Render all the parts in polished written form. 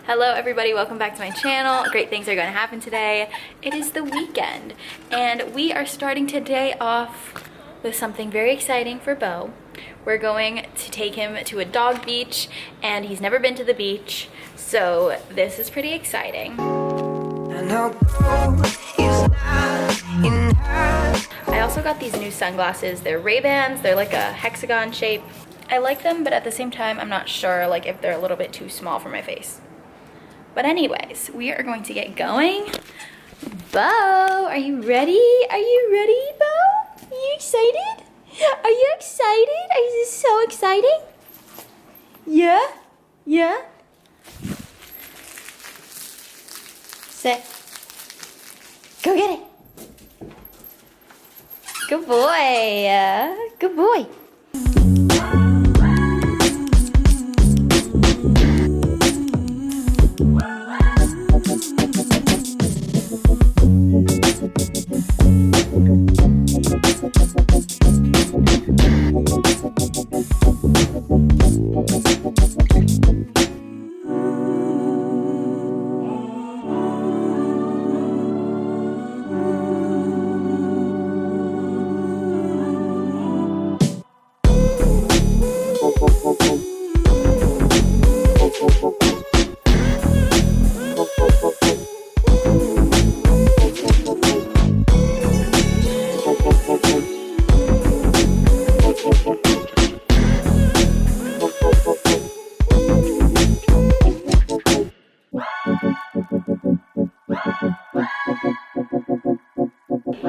Hello everybody, welcome back to my channel. Great things are going to happen today. It is the weekend and we are starting today off with something very exciting for Beau. We're going to take him to a dog beach and he's never been to the beach, so this is pretty exciting. I also got these new sunglasses. They're Ray-Bans, they're like a hexagon shape. I like them, but at the same time I'm not sure like if they're a little bit too small for my face. But anyways, we are going to get going. Beau, are you ready? Are you ready, Beau? Are you excited? Are you excited? Is this so exciting? Yeah? Yeah? Sit. Go get it. Good boy. Good boy.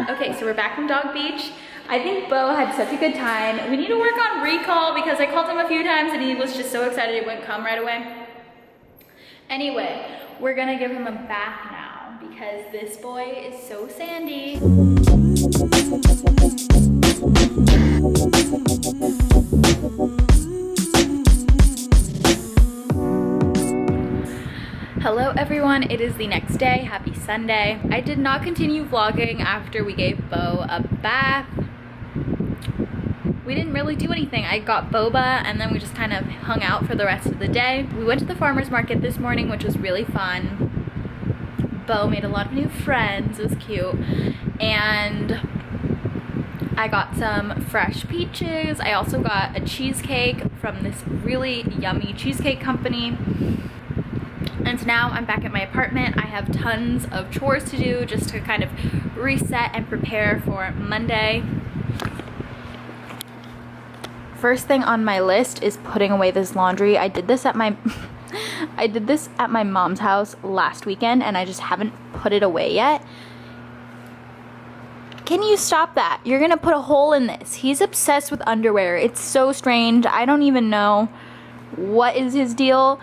Okay, so we're back from Dog Beach. I think Beau had such a good time. We need to work on recall because I called him a few times and he was just so excited he wouldn't come right away. Anyway, we're gonna give him a bath now because this boy is so sandy. Hello everyone, it is the next day. Happy Sunday. I did not continue vlogging after we gave Beau a bath. We didn't really do anything. I got boba and then we just kind of hung out for the rest of the day. We went to the farmer's market this morning, which was really fun. Beau made a lot of new friends. It was cute. And I got some fresh peaches. I also got a cheesecake from this really yummy cheesecake company. And now I'm back at my apartment. I have tons of chores to do just to kind of reset and prepare for Monday. First thing on my list is putting away this laundry. I did this at my mom's house last weekend and I just haven't put it away yet. Can you stop that? You're gonna put a hole in this. He's obsessed with underwear. It's so strange. I don't even know what is his deal.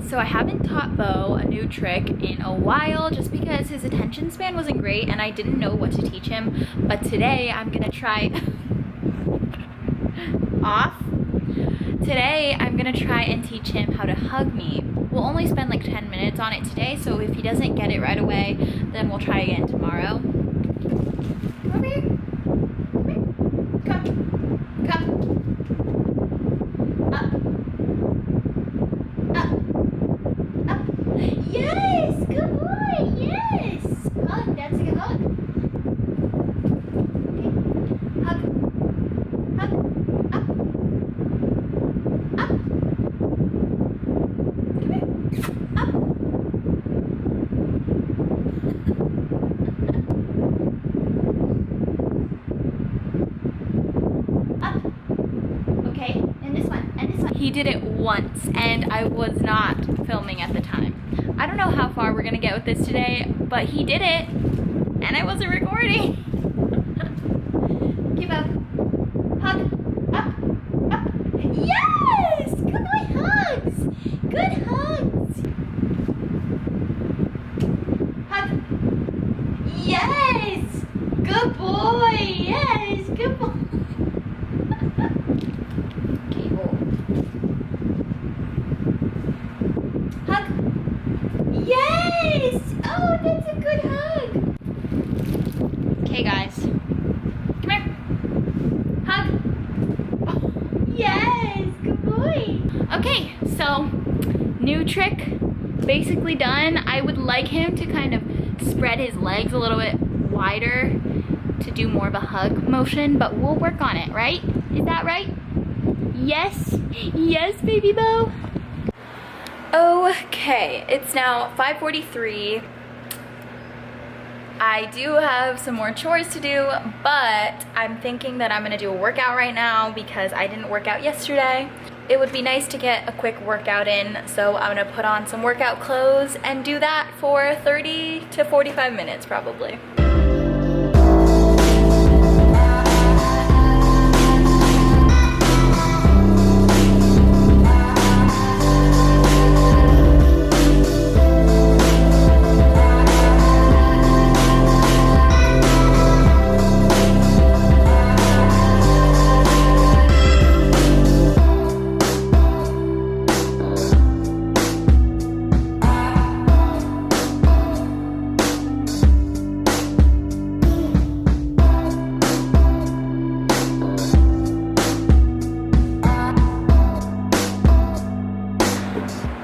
So I haven't taught Beau a new trick in a while just because his attention span wasn't great and I didn't know what to teach him. But today I'm gonna try Today I'm gonna try and teach him how to hug me. We'll only spend like 10 minutes on it today, so if he doesn't get it right away, then we'll try again tomorrow. Come over here. Come here. Come. Come. Up. Yes, good boy, yes. Hug, that's a good hug. Okay, hug, hug, up, up. Come here, up. Up. Okay, and this one, and this one. He did it once, and I was not filming at the time. I don't know how far we're gonna get with this today, but he did it, and I wasn't recording. Keep up. Hug. Up. Up. Yes! Okay, guys. Come here. Hug. Oh, yes, good boy. Okay, so new trick basically done. I would like him to kind of spread his legs a little bit wider to do more of a hug motion, but we'll work on it, right? Is that right? Yes? Yes, baby Bo? Okay, it's now 5:43. I do have some more chores to do, but I'm thinking that I'm gonna do a workout right now because I didn't work out yesterday. It would be nice to get a quick workout in, so I'm gonna put on some workout clothes and do that for 30 to 45 minutes probably.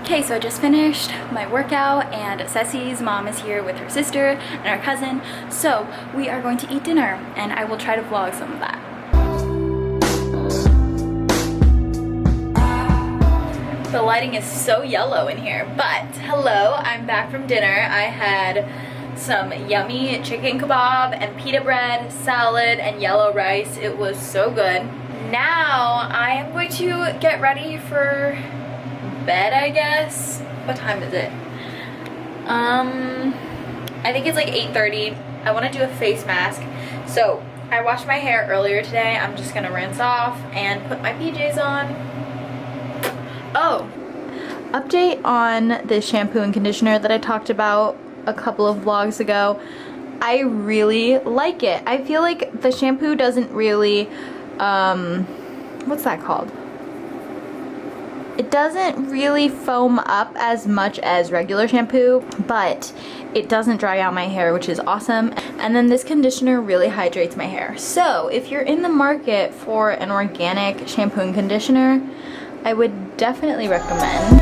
Okay, so I just finished my workout and Ceci's mom is here with her sister and our cousin. So we are going to eat dinner and I will try to vlog some of that. The lighting is so yellow in here, but hello, I'm back from dinner. I had some yummy chicken kebab and pita bread, salad, and yellow rice. It was so good. Now I am going to get ready for bed, I guess. What time is it? I think it's like 8:30. I want to do a face mask. So I washed my hair earlier today. I'm just gonna rinse off and put my PJs on. Oh, update on the shampoo and conditioner that I talked about a couple of vlogs ago. I really like it. I feel like the shampoo doesn't really, what's that called? It doesn't really foam up as much as regular shampoo, but it doesn't dry out my hair, which is awesome. And then this conditioner really hydrates my hair. So if you're in the market for an organic shampoo and conditioner, I would definitely recommend.